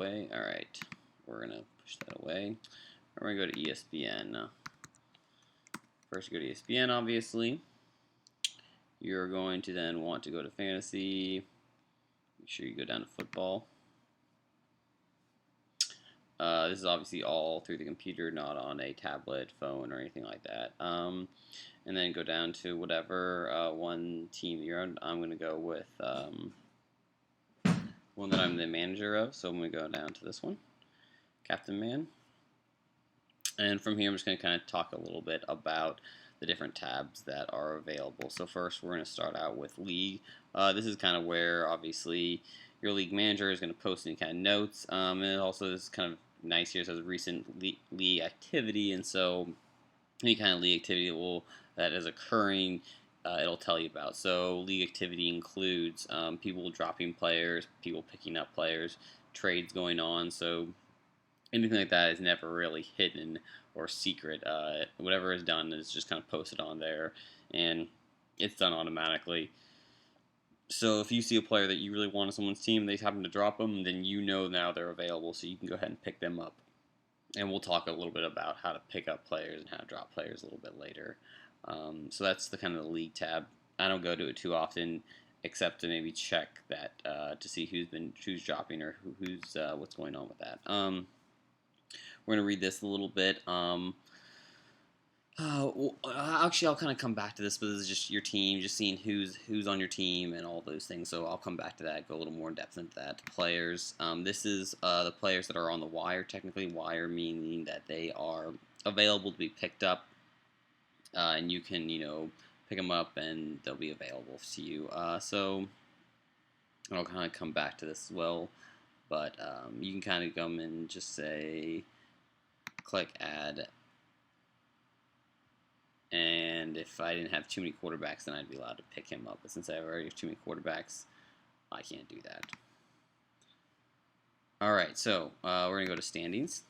away. All right, we're going to push that away. We're going to go to ESPN. First, go to ESPN, obviously. You're going to then want to go to fantasy. Make sure you go down to football. This is obviously all through the computer, not on a tablet, phone, or anything like that. And then go down to whatever one team you're on. I'm going to go with one that I'm the manager of, so I'm going to go down to this one, Captain Man. And from here, I'm just going to kind of talk a little bit about the different tabs that are available. So first, we're going to start out with League. This is kind of where, obviously, your league manager is going to post any kind of notes. And also, this is kind of nice here. It says recent league activity, and so any kind of league activity that is occurring, it'll tell you about. So league activity includes people dropping players, people picking up players, trades going on. So anything like that is never really hidden or secret. Whatever is done is just kind of posted on there, and it's done automatically. So if you see a player that you really want on someone's team, they happen to drop them, then you know now they're available, so you can go ahead and pick them up. And we'll talk a little bit about how to pick up players and how to drop players a little bit later. So that's the kind of the league tab. I don't go to it too often, except to maybe check that to see who's dropping or who's what's going on with that. We're gonna read this a little bit. Well, actually, I'll kind of come back to this, but this is just your team, just seeing who's on your team and all those things. So I'll come back to that, go a little more in depth into that. Players. This is the players that are on the wire. Technically, wire meaning that they are available to be picked up, and you can pick them up and they'll be available to you. So I'll kind of come back to this as well, but you can kind of come and just say click add. And if I didn't have too many quarterbacks, then I'd be allowed to pick him up. But since I already have too many quarterbacks, I can't do that. All right, so we're going to go to standings.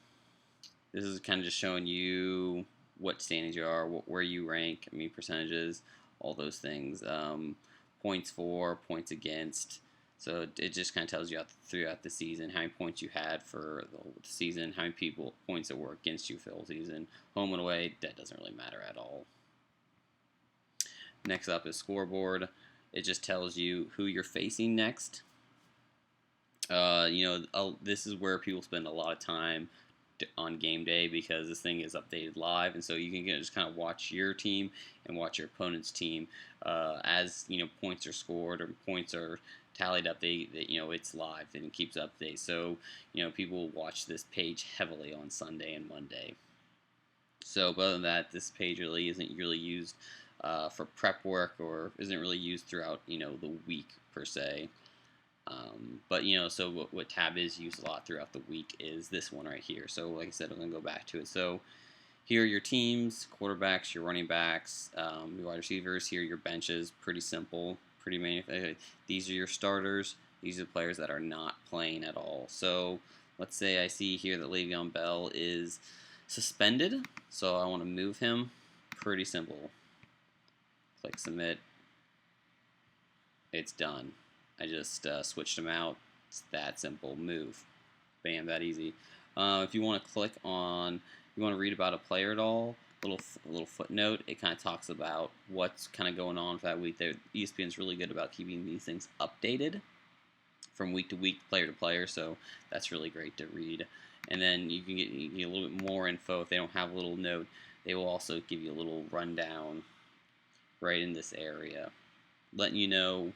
This is kind of just showing you what standings you are, where you rank, percentages, all those things. Points for, points against. So it just kind of tells you throughout the season how many points you had for the whole season, how many points that were against you for the whole season. Home and away, that doesn't really matter at all. Next up is scoreboard. It just tells you who you're facing next. This is where people spend a lot of time on game day because this thing is updated live, and so you can just kind of watch your team and watch your opponent's team as points are scored or points are tallied up. It's live and it keeps updates. So people watch this page heavily on Sunday and Monday. So, but other than that, this page really isn't really used for prep work or isn't really used throughout the week per se. But so what tab is used a lot throughout the week is this one right here. So like I said, I'm gonna go back to it. So here are your teams, quarterbacks, your running backs, your wide receivers. Here are your benches. Pretty simple, pretty main. These are your starters. These are the players that are not playing at all. So let's say I see here that Le'Veon Bell is suspended. So I want to move him. Pretty simple. Click submit. It's done. I just switched them out. It's that simple. Move. Bam, that easy. If you want to click on, you want to read about a player at all, little footnote. It kind of talks about what's kind of going on for that week. ESPN's really good about keeping these things updated from week to week, player to player. So that's really great to read. And then you can get a little bit more info. If they don't have a little note, they will also give you a little rundown right in this area, letting you know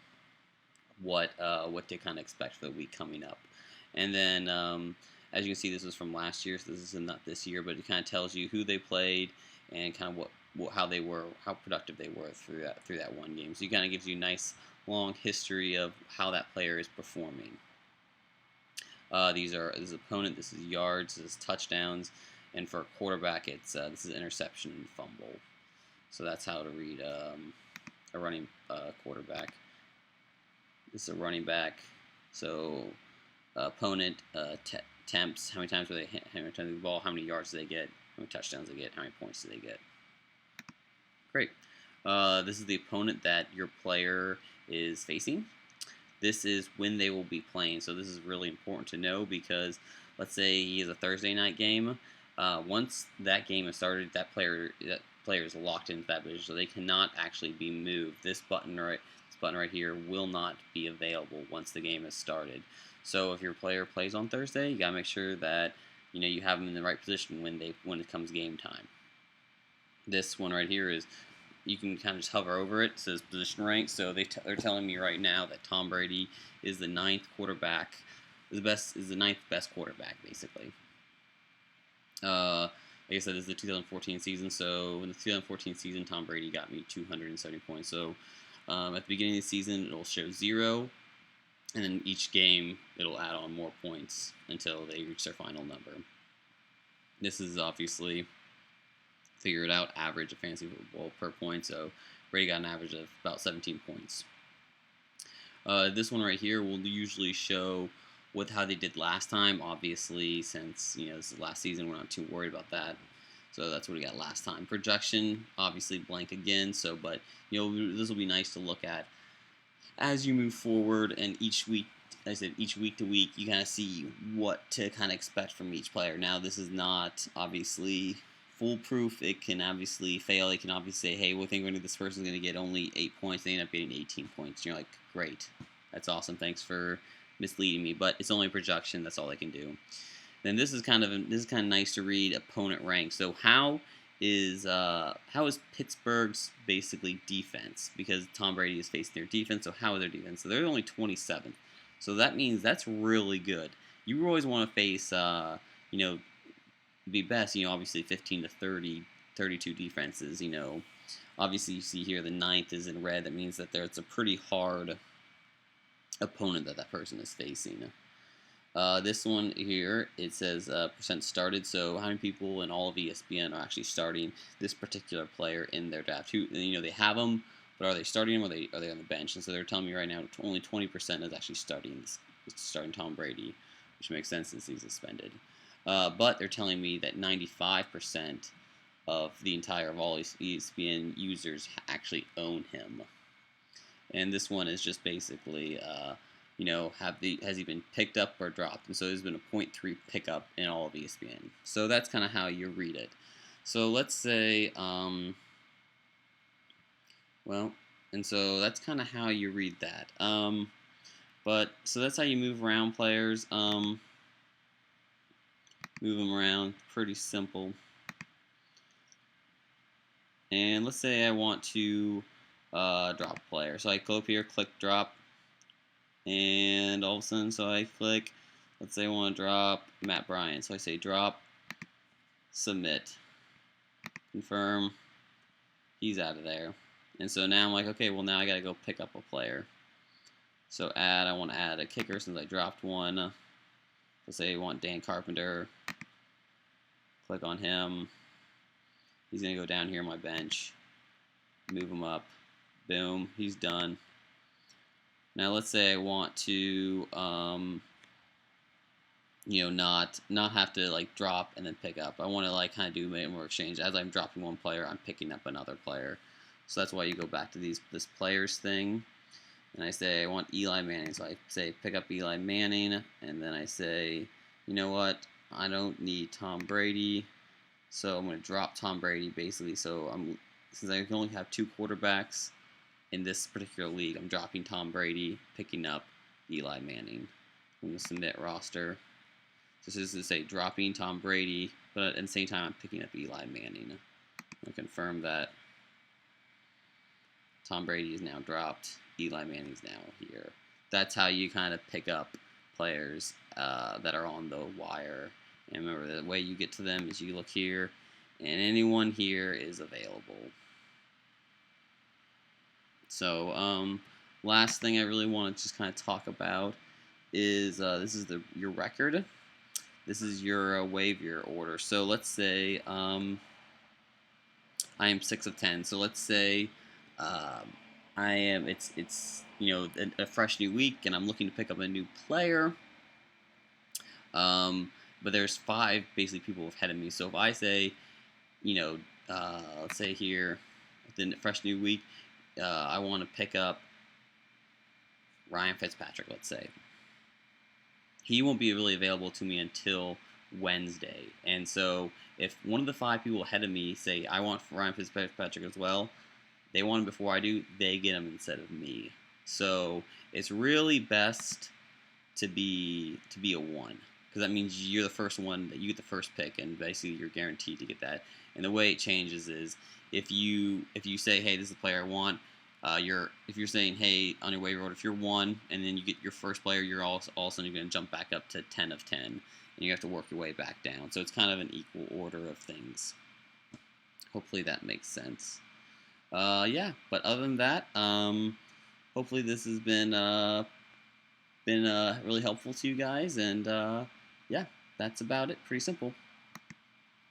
what to kind of expect for the week coming up. And then as you can see, this was from last year, so this is not this year, but it kind of tells you who they played and kind of how they were, how productive they were through that one game. So it kind of gives you a nice long history of how that player is performing. This is opponent, this is yards, this is touchdowns, and for a quarterback, it's this is interception and fumble. So that's how to read a running quarterback. This is a running back. So opponent attempts, how many times do they hit, how many times the ball, how many yards do they get, how many touchdowns they get, how many points do they get. Great. This is the opponent that your player is facing. this is when they will be playing. So this is really important to know because let's say he has a Thursday night game. Once that game is started, that player is locked into that position, so they cannot actually be moved. This button right here will not be available once the game is started. So if your player plays on Thursday, you gotta make sure that you have them in the right position when it comes game time. This one right here is you can kind of just hover over it. It says position rank. So they're telling me right now that Tom Brady is the ninth quarterback, is the ninth best quarterback basically. Like I said, this is the 2014 season. So in the 2014 season, Tom Brady got me 270 points. So at the beginning of the season, it'll show 0, and then each game it'll add on more points until they reach their final number. This is obviously figured out average of fantasy football per point. So Brady got an average of about 17 points. This one right here will usually show with how they did last time. Obviously, since this is last season, we're not too worried about that. So that's what we got last time. Projection, obviously blank again. So, but this will be nice to look at as you move forward, and each week, like I said, each week to week, you kind of see what to kind of expect from each player. Now, this is not obviously foolproof. It can obviously fail. It can obviously say, hey, we think this person's going to get only 8 points. They end up getting 18 points. And you're like, great. That's awesome. Thanks for misleading me. But it's only a projection. That's all they can do. Then this is kind of nice to read opponent rank. So how is Pittsburgh's basically defense? Because Tom Brady is facing their defense. So how is their defense? So they're only 27th. So that means that's really good. You always want to face be best, obviously 15 to 30, 32 defenses, Obviously, you see here the ninth is in red. That means that it's a pretty hard opponent that person is facing. This one here, it says percent started. So how many people in all of ESPN are actually starting this particular player in their draft? They have them, but are they starting them or are they on the bench? And so they're telling me right now only 20% is actually starting Tom Brady, which makes sense since he's suspended. But they're telling me that 95% of all ESPN users actually own him. And this one is just basically, has he been picked up or dropped? And so there's been a 0.3 pickup in all of ESPN. So that's kind of how you read it. So let's say, so that's kind of how you read that. So that's how you move around players. Move them around, pretty simple. And let's say I want to drop a player. So I go up here, click drop, and all of a sudden, so I click, let's say I want to drop Matt Bryant. So I say drop, submit, confirm, he's out of there. And so now I'm like, okay, well now I got to go pick up a player. So I want to add a kicker since I dropped one. Let's say I want Dan Carpenter. Click on him. He's going to go down here on my bench. Move him up. Boom. He's done. Now let's say I want to, not have to drop and then pick up. I want to kind of do more exchange. As I'm dropping one player, I'm picking up another player. So that's why you go back to this players thing. And I say I want Eli Manning. So I say pick up Eli Manning. And then I say, you know what? I don't need Tom Brady. So I'm going to drop Tom Brady basically. So since I can only have 2 quarterbacks in this particular league, I'm dropping Tom Brady, picking up Eli Manning. I'm going to submit roster. So this is to say dropping Tom Brady, but at the same time I'm picking up Eli Manning. I'm going to confirm that Tom Brady is now dropped. Eli Manning's now here. That's how you kind of pick up players that are on the wire. And remember, the way you get to them is you look here, and anyone here is available. So, last thing I really want to just kind of talk about is this is your record. This is your waiver order. So let's say I am 6 of 10. So let's say I am. It's a fresh new week, and I'm looking to pick up a new player. But there's 5 basically people ahead of me. So if I say, let's say here, within the fresh new week, I want to pick up Ryan Fitzpatrick, let's say. He won't be really available to me until Wednesday. And so if one of the 5 people ahead of me say, I want Ryan Fitzpatrick as well, they want him before I do, they get him instead of me. So it's really best to be a 1, because that means you're the first one, that you get the first pick, and basically you're guaranteed to get that. And the way it changes is if you say, hey, this is the player I want, if you're saying, hey, on your waiver order, if you're 1 and then you get your first player, you're all of a sudden you're going to jump back up to 10 of 10, and you have to work your way back down. So it's kind of an equal order of things. Hopefully that makes sense. Yeah, but other than that, hopefully this has been really helpful to you guys, and yeah, that's about it. Pretty simple.